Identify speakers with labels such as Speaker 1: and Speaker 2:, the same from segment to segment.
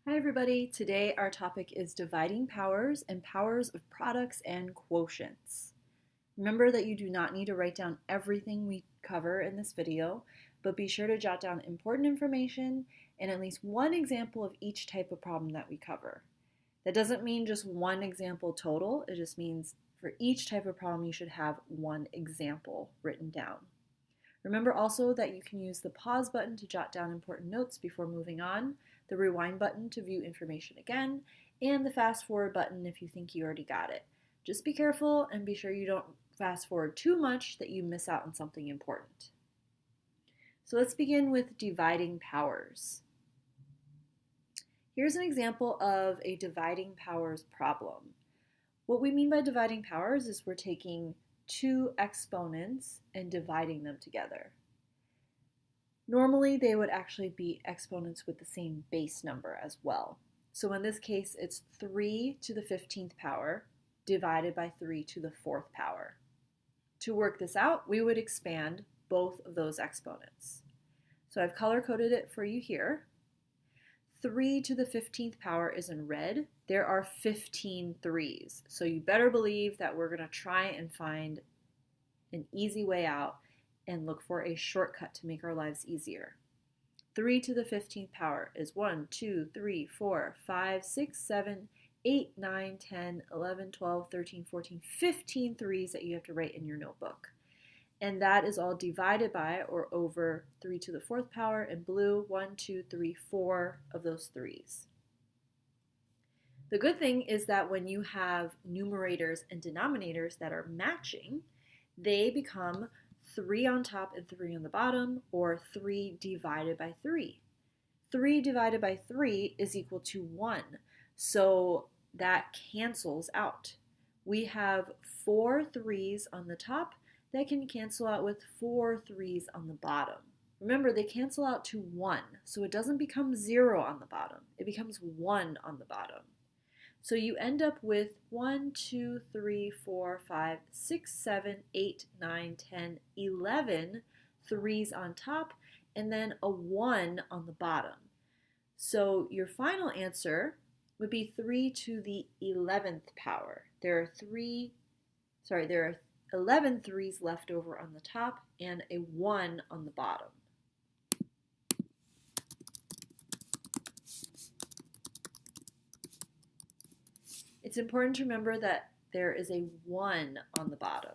Speaker 1: Hi everybody, today our topic is dividing powers and powers of products and quotients. Remember that you do not need to write down everything we cover in this video, but be sure to jot down important information and at least one example of each type of problem that we cover. That doesn't mean just one example total, it just means for each type of problem you should have one example written down. Remember also that you can use the pause button to jot down important notes before moving on, the rewind button to view information again, and the fast forward button if you think you already got it. Just be careful and be sure you don't fast forward too much that you miss out on something important. So let's begin with dividing powers. Here's an example of a dividing powers problem. What we mean by dividing powers is we're taking two exponents and dividing them together. Normally, they would actually be exponents with the same base number as well. So in this case, it's 3 to the 15th power divided by 3 to the 4th power. To work this out, we would expand both of those exponents. So I've color-coded it for you here. 3 to the 15th power is in red. There are 15 threes. So you better believe that we're going to try and find an easy way out and look for a shortcut to make our lives easier. 3 to the 15th power is 1, 2, 3, 4, 5, 6, 7, 8, 9, 10, 11, 12, 13, 14, 15 threes that you have to write in your notebook. And that is all divided by or over 3 to the 4th power in blue, 1, 2, 3, 4 of those threes. The good thing is that when you have numerators and denominators that are matching, they become 3 on top and 3 on the bottom, or 3 divided by 3. 3 divided by 3 is equal to 1, so that cancels out. We have 4 threes on the top that can cancel out with 4 threes on the bottom. Remember, they cancel out to 1, so it doesn't become 0 on the bottom. It becomes 1 on the bottom. So you end up with 1, 2, 3, 4, 5, 6, 7, 8, 9, 10, 11 threes on top, and then a 1 on the bottom. So your final answer would be 3 to the 11th power. There are 11 threes left over on the top and a 1 on the bottom. It's important to remember that there is a 1 on the bottom,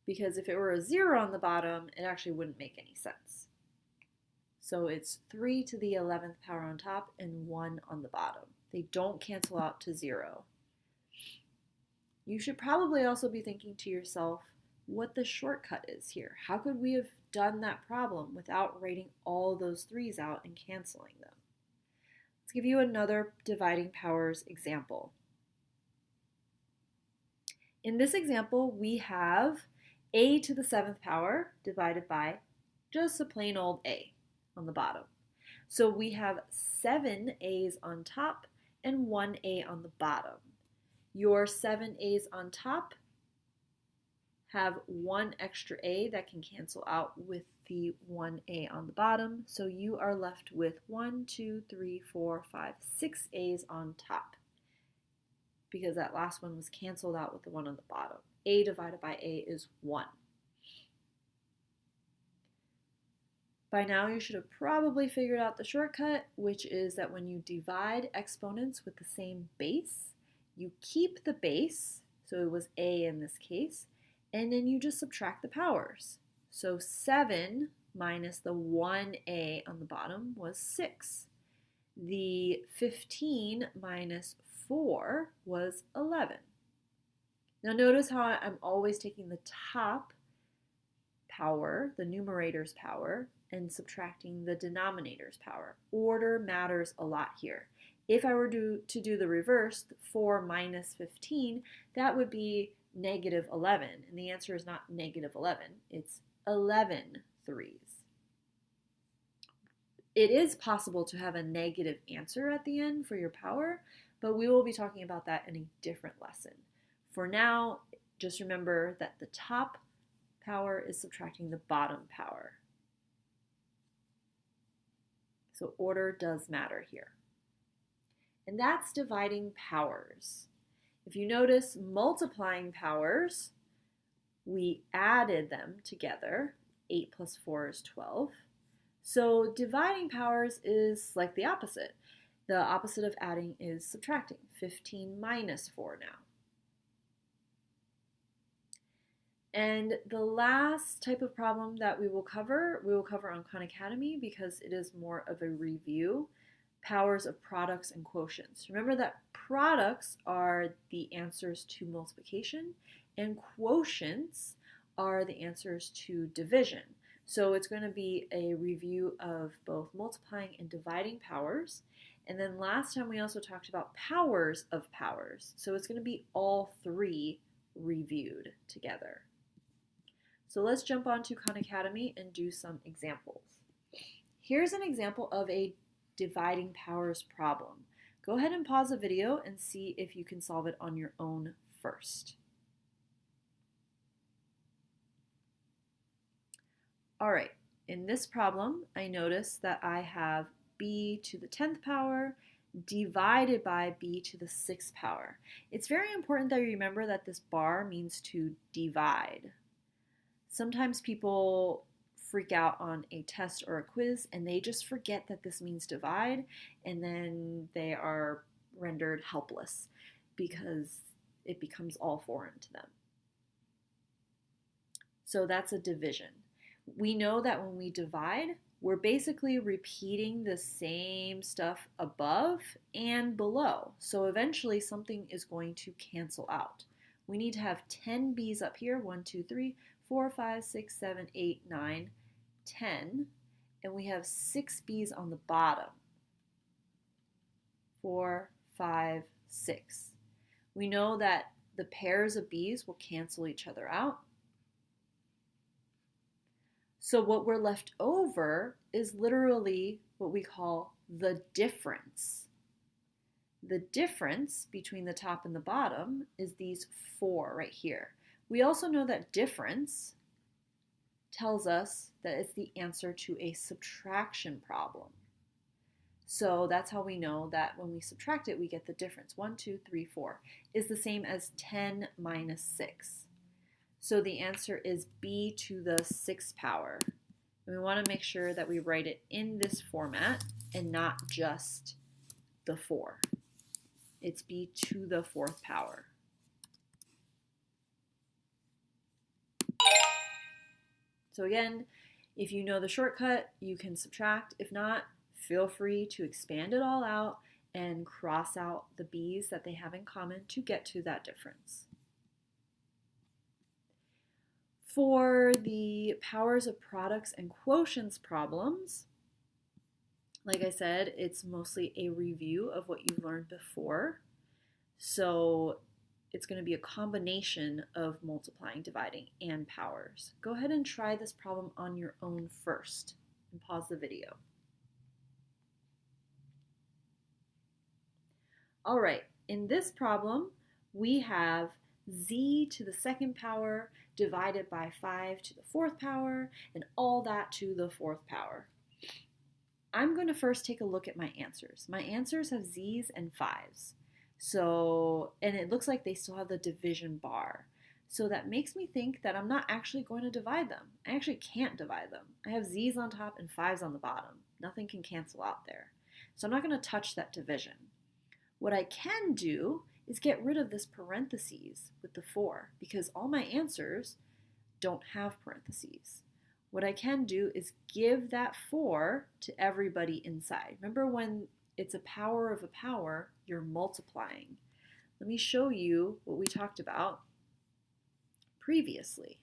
Speaker 1: because if it were a 0 on the bottom, it actually wouldn't make any sense. So it's 3 to the 11th power on top and 1 on the bottom. They don't cancel out to 0. You should probably also be thinking to yourself what the shortcut is here. How could we have done that problem without writing all those threes out and canceling them? Let's give you another dividing powers example. In this example, we have a to the 7th power divided by just a plain old a on the bottom. So we have 7 a's on top and 1 a on the bottom. Your 7 a's on top have 1 extra a that can cancel out with the 1a on the bottom, so you are left with 1, 2, 3, 4, 5, 6 a's on top, because that last one was canceled out with the 1 on the bottom. A divided by a is 1. By now you should have probably figured out the shortcut, which is that when you divide exponents with the same base, you keep the base, so it was a in this case, and then you just subtract the powers. So 7 minus the 1a on the bottom was 6. The 15 minus 4 was 11. Now notice how I'm always taking the top power, the numerator's power, and subtracting the denominator's power. Order matters a lot here. If I were to do the reverse, 4 minus 15, that would be negative 11. And the answer is not negative 11, it's 11 threes. It is possible to have a negative answer at the end for your power, but we will be talking about that in a different lesson. For now, just remember that the top power is subtracting the bottom power. So order does matter here. And that's dividing powers. If you notice multiplying powers, we added them together. 8 plus 4 is 12. So dividing powers is like the opposite. The opposite of adding is subtracting. 15 minus 4 now. And the last type of problem that we will cover on Khan Academy because it is more of a review. Powers of products and quotients. Remember that products are the answers to multiplication and quotients are the answers to division. So it's going to be a review of both multiplying and dividing powers. And then last time we also talked about powers of powers. So it's going to be all three reviewed together. So let's jump on to Khan Academy and do some examples. Here's an example of a dividing powers problem. Go ahead and pause the video and see if you can solve it on your own first. All right, in this problem, I notice that I have b to the 10th power divided by b to the 6th power. It's very important that you remember that this bar means to divide. Sometimes people freak out on a test or a quiz and they just forget that this means divide, and then they are rendered helpless because it becomes all foreign to them. So that's a division. We know that when we divide, we're basically repeating the same stuff above and below. So eventually something is going to cancel out. We need to have 10 b's up here, 1, 2, 3, 4, 5, 6, 7, 8, 9, 10, and we have 6 b's on the bottom. 4, 5, 6. We know that the pairs of b's will cancel each other out. So what we're left over is literally what we call the difference. The difference between the top and the bottom is these 4 right here. We also know that difference tells us that it's the answer to a subtraction problem. So that's how we know that when we subtract it, we get the difference. 1, 2, 3, 4 is the same as 10 minus 6. So the answer is b to the 6th power. And we want to make sure that we write it in this format and not just the 4. It's b to the 4th power. So again, if you know the shortcut, you can subtract. If not, feel free to expand it all out and cross out the b's that they have in common to get to that difference. For the powers of products and quotients problems, like I said, it's mostly a review of what you've learned before. So it's going to be a combination of multiplying, dividing, and powers. Go ahead and try this problem on your own first and pause the video. All right, in this problem, we have z to the 2nd power divided by 5 to the 4th power, and all that to the 4th power. I'm going to first take a look at my answers. My answers have z's and 5's. So, and it looks like they still have the division bar. So that makes me think that I'm not actually going to divide them. I actually can't divide them. I have z's on top and 5's on the bottom. Nothing can cancel out there. So I'm not going to touch that division. What I can do is get rid of this parentheses with the 4 because all my answers don't have parentheses. What I can do is give that 4 to everybody inside. Remember, when it's a power of a power, you're multiplying. Let me show you what we talked about previously.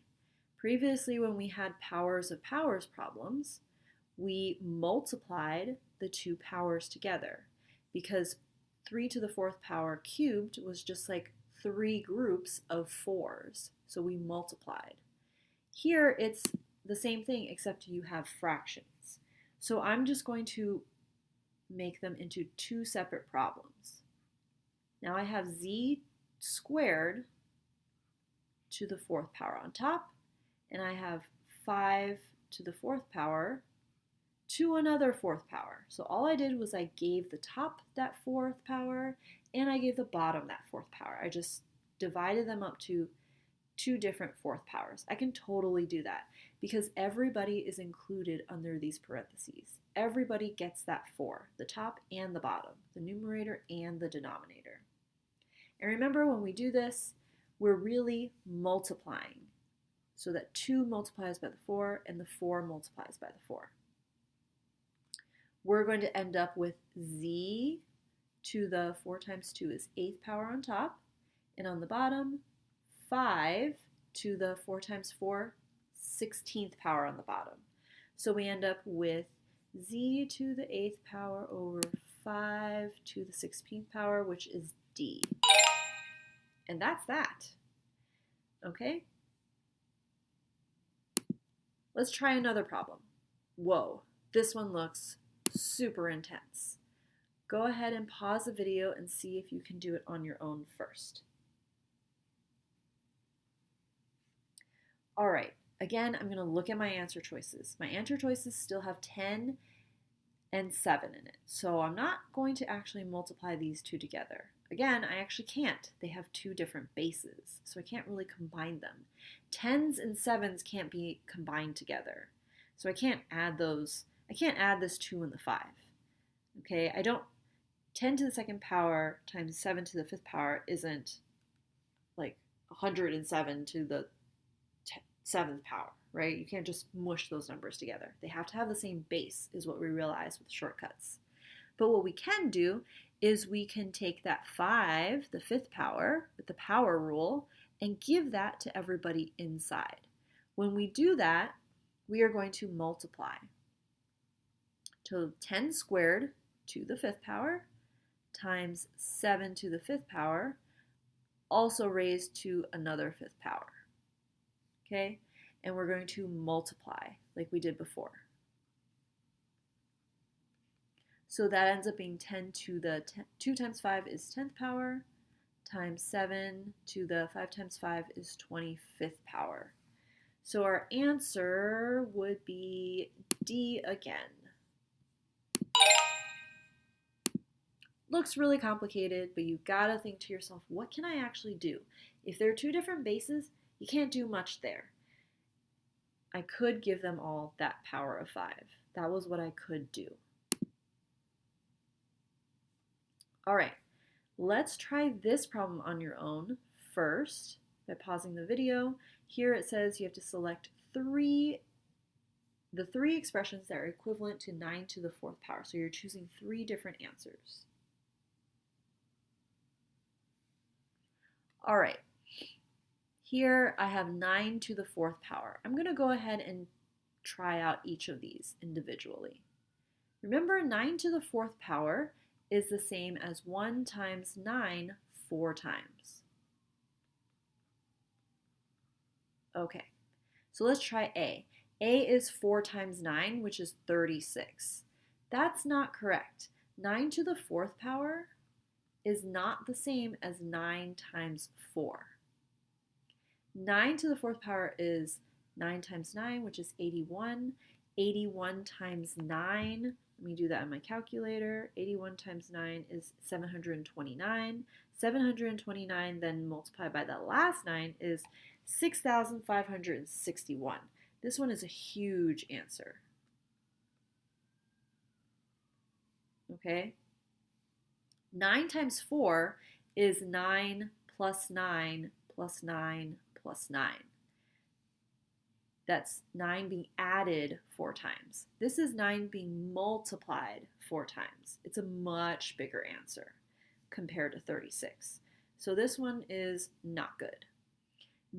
Speaker 1: Previously, when we had powers of powers problems, we multiplied the 2 powers together because 3 to the 4th power cubed was just like 3 groups of 4's. So we multiplied. Here it's the same thing except you have fractions. So I'm just going to make them into 2 separate problems. Now I have z squared to the 4th power on top, and I have 5 to the 4th power to another fourth power. So all I did was I gave the top that fourth power and I gave the bottom that fourth power. I just divided them up to two different fourth powers. I can totally do that because everybody is included under these parentheses. Everybody gets that 4, the top and the bottom, the numerator and the denominator. And remember, when we do this, we're really multiplying. So that 2 multiplies by the 4 and the 4 multiplies by the 4. We're going to end up with z to the 4 times 2 is 8th power on top, and on the bottom, 5 to the 4 times 4, 16th power on the bottom. So we end up with z to the 8th power over 5 to the 16th power, which is d. And that's that. Okay? Let's try another problem. Whoa, this one looks super intense. Go ahead and pause the video and see if you can do it on your own first. All right, again, I'm going to look at my answer choices. My answer choices still have 10 and 7 in it, so I'm not going to actually multiply these two together. Again, I actually can't. They have 2 different bases, so I can't really combine them. 10s and 7s can't be combined together, so I can't add those. I can't add this 2 and the 5. Okay, 10 to the 2nd power times 7 to the 5th power isn't like 107 to the 7th power, right? You can't just mush those numbers together. They have to have the same base, is what we realize with shortcuts. But what we can do is we can take that 5, the 5th power, with the power rule, and give that to everybody inside. When we do that, we are going to multiply. So 10 squared to the 5th power times 7 to the 5th power, also raised to another 5th power. Okay? And we're going to multiply like we did before. So that ends up being 10 to the 2 times 5 is 10th power, times 7 to the 5 times 5 is 25th power. So our answer would be D again. Looks really complicated, but you gotta think to yourself, what can I actually do? If there are 2 different bases, you can't do much there. I could give them all that power of 5. That was what I could do. All right, let's try this problem on your own first by pausing the video. Here it says you have to select the 3 expressions that are equivalent to 9 to the 4th power. So you're choosing 3 different answers. All right, here I have 9 to the 4th power. I'm going to go ahead and try out each of these individually. Remember, 9 to the 4th power is the same as 1 times 9 4 times. Okay, so let's try A. A is 4 times 9, which is 36. That's not correct. 9 to the 4th power is not the same as 9 times 4. 9 to the 4th power is 9 times 9, which is 81. 81 times 9, let me do that on my calculator. 81 times 9 is 729. 729 then multiplied by the last 9 is 6,561. This one is a huge answer. Okay? 9 times 4 is 9 plus 9 plus 9 plus 9. That's 9 being added 4 times. This is 9 being multiplied 4 times. It's a much bigger answer compared to 36. So this one is not good.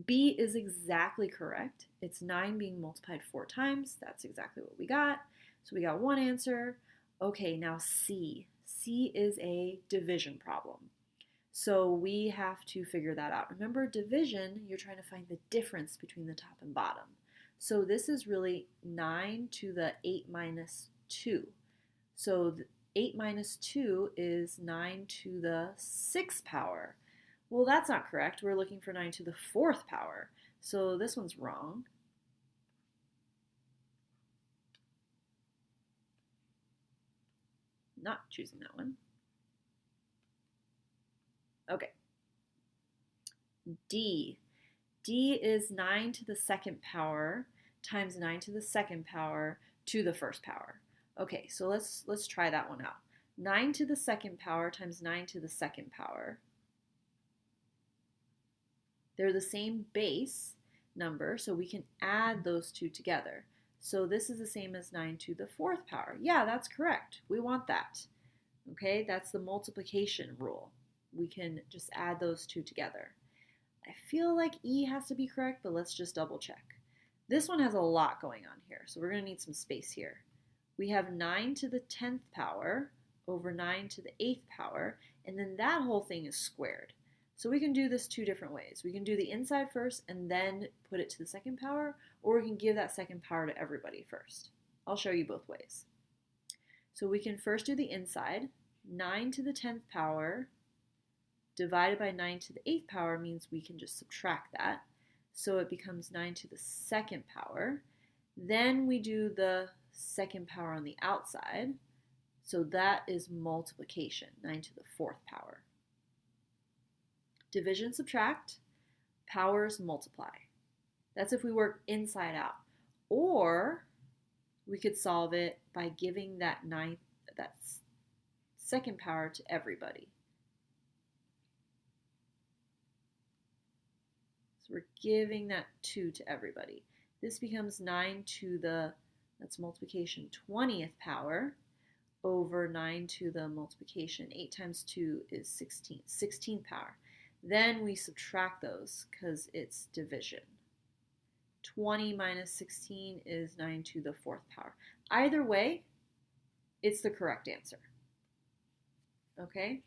Speaker 1: B is exactly correct. It's 9 being multiplied 4 times. That's exactly what we got. So we got one answer. Okay, now C. C is a division problem. So we have to figure that out. Remember, division, you're trying to find the difference between the top and bottom. So this is really 9 to the 8 minus 2. So 8 minus 2 is 9 to the 6th power. Well, that's not correct. We're looking for 9 to the 4th power. So this one's wrong. Not choosing that one. Okay. D. D is 9 to the second power times 9 to the second power to the first power. Okay, so let's try that one out. 9 to the second power times 9 to the second power. They're the same base number, so we can add those two together. So this is the same as 9 to the fourth power. Yeah, that's correct. We want that. Okay, that's the multiplication rule. We can just add those two together. I feel like E has to be correct, but let's just double check. This one has a lot going on here, so we're going to need some space here. We have 9 to the 10th power over 9 to the 8th power, and then that whole thing is squared. So we can do this two different ways. We can do the inside first and then put it to the second power, or we can give that second power to everybody first. I'll show you both ways. So we can first do the inside. 9 to the 10th power divided by 9 to the 8th power means we can just subtract that. So it becomes 9 to the second power. Then we do the second power on the outside. So that is multiplication, 9 to the fourth power. Division, subtract, powers multiply. That's if we work inside out. Or we could solve it by giving that second power to everybody. So we're giving that 2 to everybody. This becomes 9 to the, that's multiplication, 20th power over 9 to the multiplication. 8 times 2 is 16, 16th power. Then we subtract those because it's division. 20 minus 16 is 9 to the fourth power. Either way, it's the correct answer. Okay?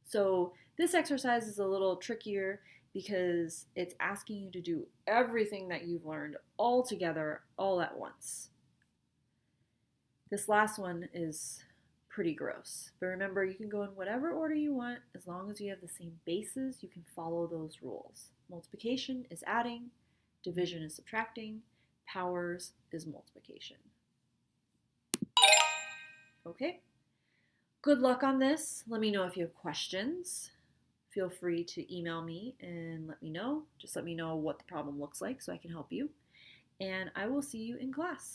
Speaker 1: So this exercise is a little trickier because it's asking you to do everything that you've learned all together, all at once. This last one is pretty gross. But remember, you can go in whatever order you want. As long as you have the same bases, you can follow those rules. Multiplication is adding, division is subtracting, powers is multiplication. Okay? Good luck on this. Let me know if you have questions. Feel free to email me and let me know. Just let me know what the problem looks like so I can help you. And I will see you in class.